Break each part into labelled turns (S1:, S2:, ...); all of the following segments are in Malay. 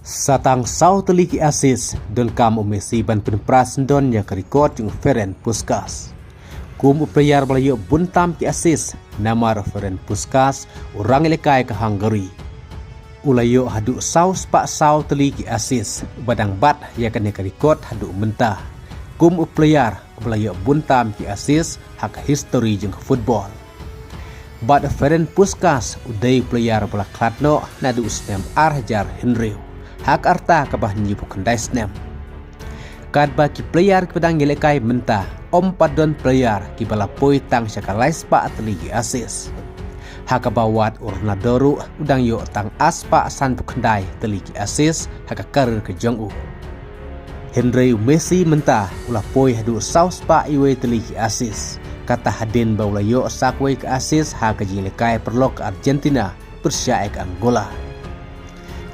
S1: Satang South League Assist don kam Messi ban penpras don yang rekod jeng Ferenc Puskás. Kum player belayo buntam ki assist namar Ferenc Puskás orang lekai ke Hungary. Ulayo hadu saus pak South League Assist badang bat ya kan rekod hadu mentah. Kum player belayo buntam ki assist hak history jeng football. Bad Ferenc Puskás udai player bela kladno nadu snem Arjar Henry. Hak arta kabah nyibu kendai snem. Kad bagi player kedang ngelekai mentah padon player ki bala poi tang syakalais pa atligi asis. Hak bawat urnadoru udang yo tang aspa san kendai teligi asis hak karir ke jongu. Henry Messi mentah ulah poi hadu saus pa iwe teligi asis. Kata hadin baula yo sakwe ke asis hak jinglekai perlok Argentina persyaik Angola.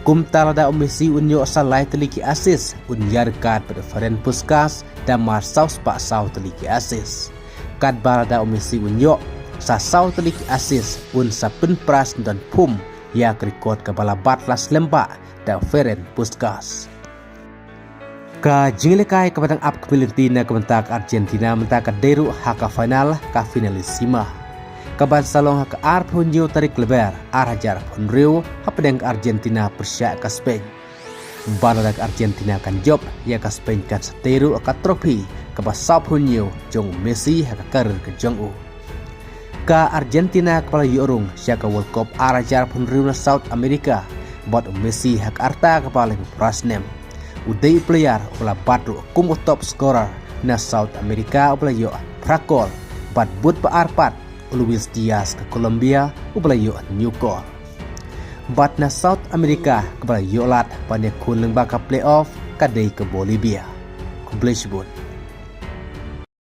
S1: Kum talada Messi unyo salai teliki asis unyar kad pada Ferenc Puskás dan mar saus pak sau teliki asis. Kad balada Messi unyo sa sau teliki asis un sa penpras dan pum ya rekod ke bala batlas lemba dan Ferenc Puskás. Ka jinglekai kepada ap Valentina kementak Argentina mentak deru haka final ka finalisima. Kaban salong hak arp hunyo tarik lebar Arjar Henry hapedeng Argentina persyak ke Spain. Banadak Argentina kan job ya ke Spain kan seteru ka trofi kabas sap hunyo jong Messi hak karir ke jongu. Ka Argentina kepala yorung syaka World Cup Arjar Henry na South America bot Messi hak arta kepala prasnem. Udai player ola badru kum top scorer na South America ola yo prakol bad but pa arpat Luis Diaz ke Colombia ubalayo Newcastle. Bat na South America kebala yolat pada kun lembaka playoff kadai ke Bolivia. Kublisbun.